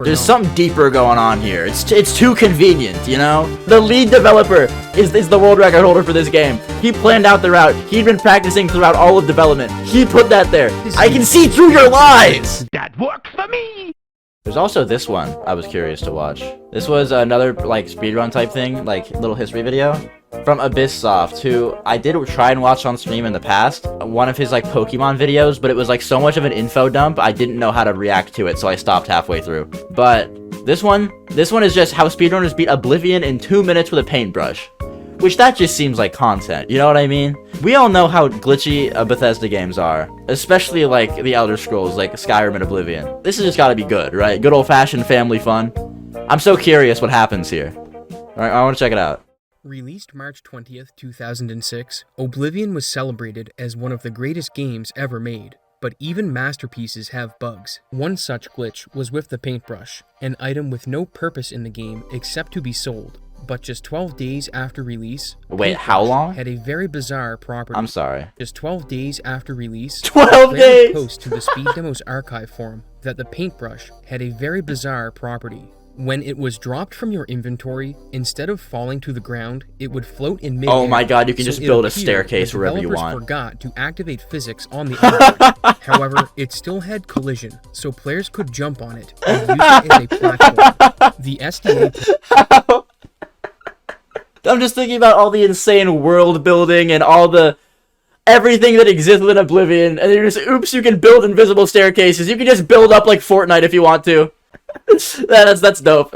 There's something deeper going on here. It's too convenient, you know? The lead developer is the world record holder for this game. He planned out the route. He'd been practicing throughout all of development. He put that there. I can see through your lies! That works for me! There's also this one I was curious to watch. This was another, like, speedrun type thing, like, little history video. From Abysssoft, who I did try and watch on stream in the past. One of his, like, Pokemon videos, but it was, like, so much of an info dump, I didn't know how to react to it, so I stopped halfway through. But this one is just how speedrunners beat Oblivion in 2 minutes with a paintbrush. Which, that just seems like content, you know what I mean? We all know how glitchy Bethesda games are. Especially, like, the Elder Scrolls, like Skyrim and Oblivion. This has just gotta be good, right? Good old-fashioned family fun. I'm so curious what happens here. Alright, I wanna check it out. Released March 20th, 2006, Oblivion was celebrated as one of the greatest games ever made. But even masterpieces have bugs. One such glitch was with the paintbrush, an item with no purpose in the game except to be sold. But just 12 days after release, wait, how long? Had a very bizarre property. I'm sorry. Just 12 days after release, 12 days! Post to the Speed Demos archive forum that the paintbrush had a very bizarre property. When it was dropped from your inventory, instead of falling to the ground, it would float in midair. Oh my god, you can just build a staircase wherever you want. Developers forgot to activate physics on the item. However, it still had collision, so players could jump on it and use it as a platform. The SDA... I'm just thinking about all the insane world building and all the... everything that exists within Oblivion, and you're just, oops, you can build invisible staircases. You can just build up like Fortnite if you want to. That's dope.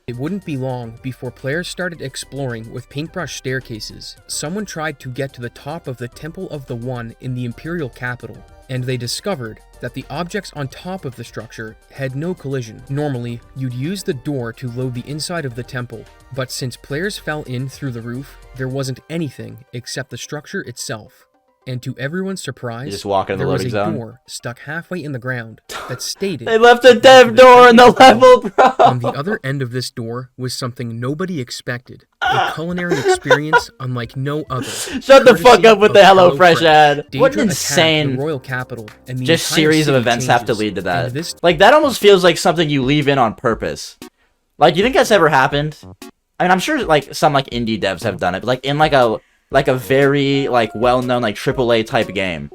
It wouldn't be long before players started exploring with paintbrush staircases. Someone tried to get to the top of the Temple of the One in the Imperial capital, and they discovered that the objects on top of the structure had no collision. Normally, you'd use the door to load the inside of the temple, but since players fell in through the roof, there wasn't anything except the structure itself. And to everyone's surprise, you just walk in the loading zone. There was a door stuck halfway in the ground that stated... They left a dev door in the level, bro! On the other end of this door was something nobody expected. A culinary experience unlike no other. Shut the fuck up with the HelloFresh ad. Daedra What an insane... the royal capital, and the just series of events have to lead to that. This... Like, that almost feels like something you leave in on purpose. Like, you think that's ever happened? I mean, I'm sure, like, some, like, indie devs have done it, but, like, in, like a very, like, well-known, like, AAA type game.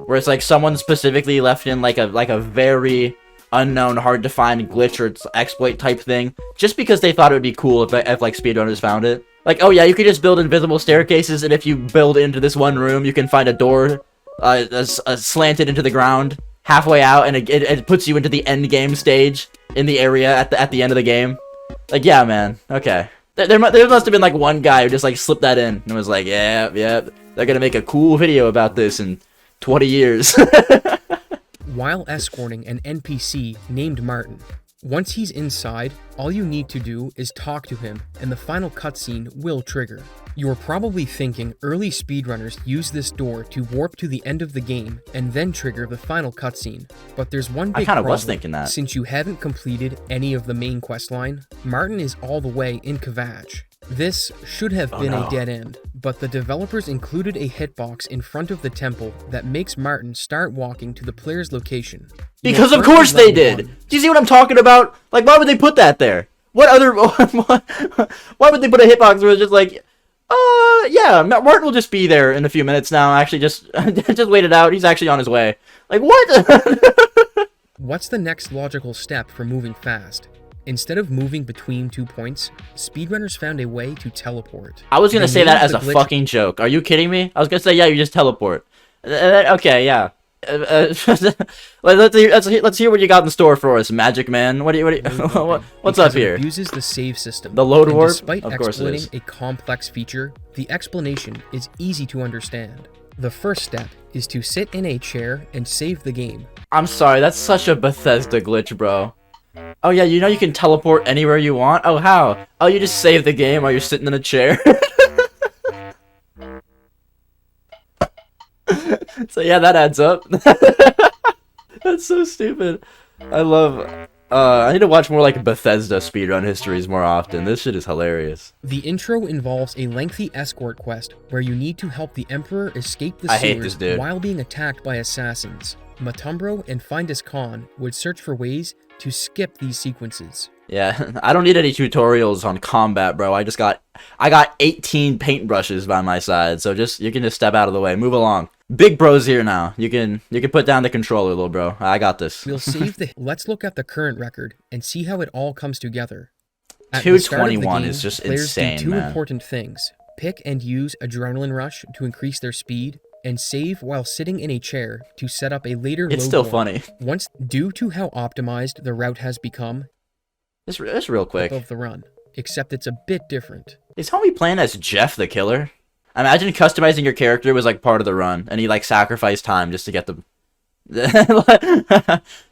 Where it's, like, someone specifically left in, like a very unknown, hard-to-find glitch or exploit type thing. Just because they thought it would be cool if like, speedrunners found it. Like, oh yeah, you could just build invisible staircases, and if you build into this one room, you can find a door slanted into the ground halfway out, and it puts you into the end game stage in the area at the end of the game. Like, yeah, man. Okay. There must have been, like, one guy who just, like, slipped that in and was like, yeah, they're gonna make a cool video about this in 20 years. While escorting an NPC named Martin. Once he's inside, all you need to do is talk to him, and the final cutscene will trigger. You're probably thinking early speedrunners use this door to warp to the end of the game and then trigger the final cutscene. But there's one big problem. I kinda was thinking that. Since you haven't completed any of the main questline, Martin is all the way in Kvatch. This should have been a dead end, but the developers included a hitbox in front of the temple that makes Martin start walking to the player's location. Because of course they did! Do you see what I'm talking about? Like, why would they put that there? What other... why would they put a hitbox where it's just like... yeah, Martin will just be there in a few minutes now. Actually, just wait it out. He's actually on his way. Like, what? What's the next logical step for moving fast? Instead of moving between 2 points, speedrunners found a way to teleport. I was gonna say that as a fucking joke. Are you kidding me? I was gonna say, yeah, you just teleport. Okay, yeah. Let's hear what you got in store for us, Magic Man. What's up here? It uses the save system. The load warp? Despite exploiting a complex feature, the explanation is easy to understand. The first step is to sit in a chair and save the game. I'm sorry, that's such a Bethesda glitch, bro. Oh yeah, you know you can teleport anywhere you want? Oh, how? Oh, you just save the game while you're sitting in a chair? So yeah, that adds up. That's so stupid. I need to watch more like Bethesda speedrun histories more often. This shit is hilarious. The intro involves a lengthy escort quest where you need to help the Emperor escape the sewers while being attacked by assassins. Matumbro and Findus Khan would search for ways to skip these sequences. Yeah, I don't need any tutorials on combat, bro. I got 18 paintbrushes by my side, so you can just step out of the way. Move along. Big bro's here now. You can put down the controller, little bro. I got this. We'll save the. Let's look at the current record and see how it all comes together. At the start of the 221 game, is just players insane, do two man. important things: pick and use Adrenaline Rush to increase their speed, and save while sitting in a chair to set up a later It's load still wall. funny. Once, due to how optimized the route has become, It's real quick. of the run, except it's a bit different. Is homie playing as Jeff the Killer? Imagine customizing your character was like part of the run, and he like sacrificed time just to get the.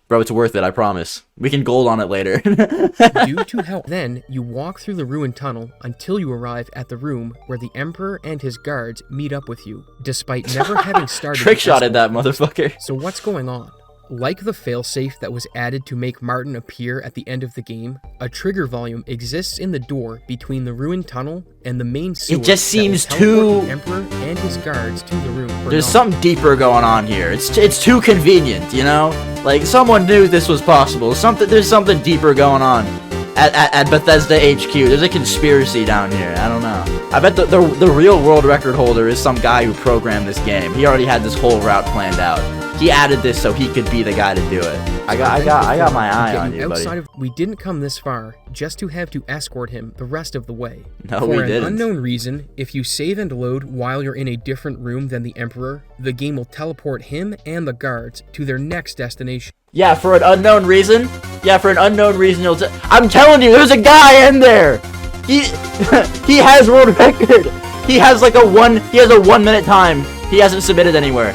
Bro, it's worth it. I promise. We can gold on it later. Due to how then you walk through the ruined tunnel until you arrive at the room where the Emperor and his guards meet up with you, despite never having started. Trick the shotted escort. that motherfucker. So what's going on? Like the failsafe that was added to make Martin appear at the end of the game, a trigger volume exists in the door between the ruined tunnel and the main sewer. just that will seems teleport too- the Emperor and his guards to the room. for There's knowledge. something deeper going on here. It's too convenient, you know? Like someone knew this was possible. There's something deeper going on at Bethesda HQ. There's a conspiracy down here. I don't know. I bet the real world record holder is some guy who programmed this game. He already had this whole route planned out. He added this so he could be the guy to do it. I got my eye on you, buddy. We didn't come this far just to have to escort him the rest of the way. No, For we an didn't. unknown reason, if you save and load while you're in a different room than the Emperor, the game will teleport him and the guards to their next destination. Yeah, for an unknown reason. I'm telling you, there's a guy in there. He he has world record. He has like a 1 minute time. He hasn't submitted anywhere.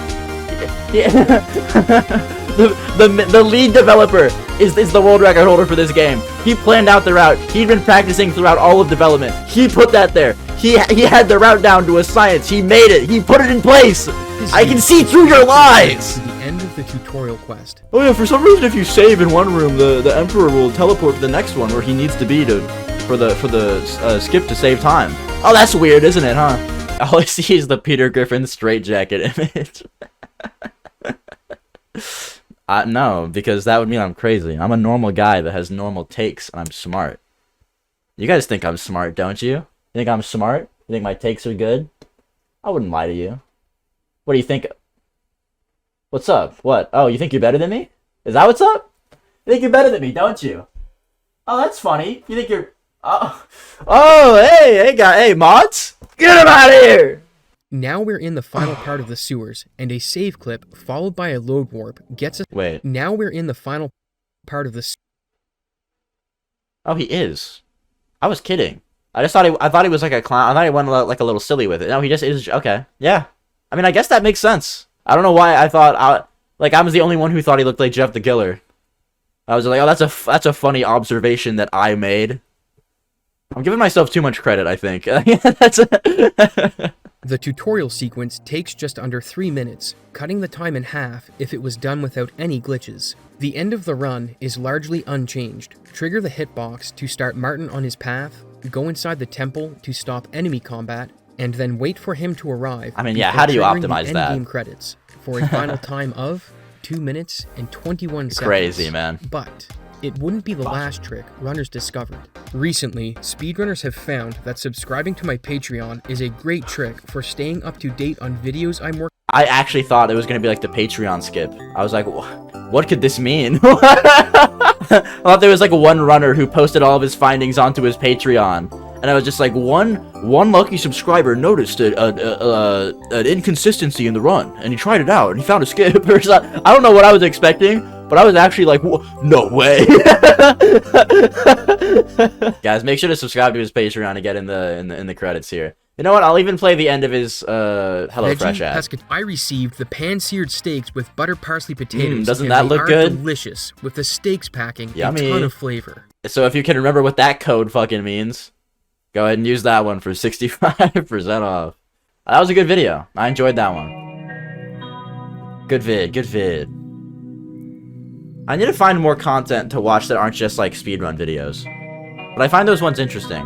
The lead developer is the world record holder for this game. He planned out the route. He'd been practicing throughout all of development. He put that there. He had the route down to a science. He made it. He put it in place. I can see through your lies. To the end of the tutorial quest. Oh yeah, for some reason if you save in one room, the Emperor will teleport to the next one where he needs to be for the skip to save time. Oh, that's weird, isn't it, huh? All I see is the Peter Griffin straitjacket image. No, because that would mean I'm crazy. I'm a normal guy that has normal takes, and I'm smart. You guys think I'm smart, don't you? You think I'm smart? You think my takes are good? I wouldn't lie to you. What do you think? What's up? What? Oh, you think you're better than me? Is that what's up? You think you're better than me, don't you? Oh, that's funny. You think you're... Oh, hey, guy, hey, mods? Get him out of here! Now we're in the final part of the sewers, and a save clip followed by a load warp gets us. Wait. Now we're in the final part of the. Oh, he is. I was kidding. I thought he was like a clown. I thought he went like a little silly with it. No, he just is. Okay, yeah. I mean, I guess that makes sense. I don't know why I thought I was the only one who thought he looked like Jeff the Killer. I was like, oh, that's a funny observation that I made. I'm giving myself too much credit, I think. The tutorial sequence takes just under 3 minutes, cutting the time in half if it was done without any glitches. The end of the run is largely unchanged. Trigger the hitbox to start Martin on his path, go inside the temple to stop enemy combat, and then wait for him to arrive. I mean, yeah, before how do you triggering optimize the that? endgame credits for a final time of 2 minutes and 21 seconds. Crazy, man. But it wouldn't be the last trick runners discovered. Recently, speedrunners have found that subscribing to my Patreon is a great trick for staying up to date on videos I'm working. I actually thought it was gonna be like the Patreon skip. I was like, what could this mean? I thought there was like one runner who posted all of his findings onto his Patreon, and I was just like, one lucky subscriber noticed an inconsistency in the run, and he tried it out, and he found a skip. Or something. I don't know what I was expecting, but I was actually like, no way. Guys, make sure to subscribe to his Patreon to get in the credits here. You know what? I'll even play the end of his HelloFresh ad. I received the pan-seared steaks with butter parsley potatoes. Doesn't and that they look are good? Delicious, with the steaks packing Yummy. a ton of flavor. So if you can remember what that code fucking means, go ahead and use that one for 65% off. That was a good video. I enjoyed that one. Good vid. I need to find more content to watch that aren't just like speedrun videos. But I find those ones interesting.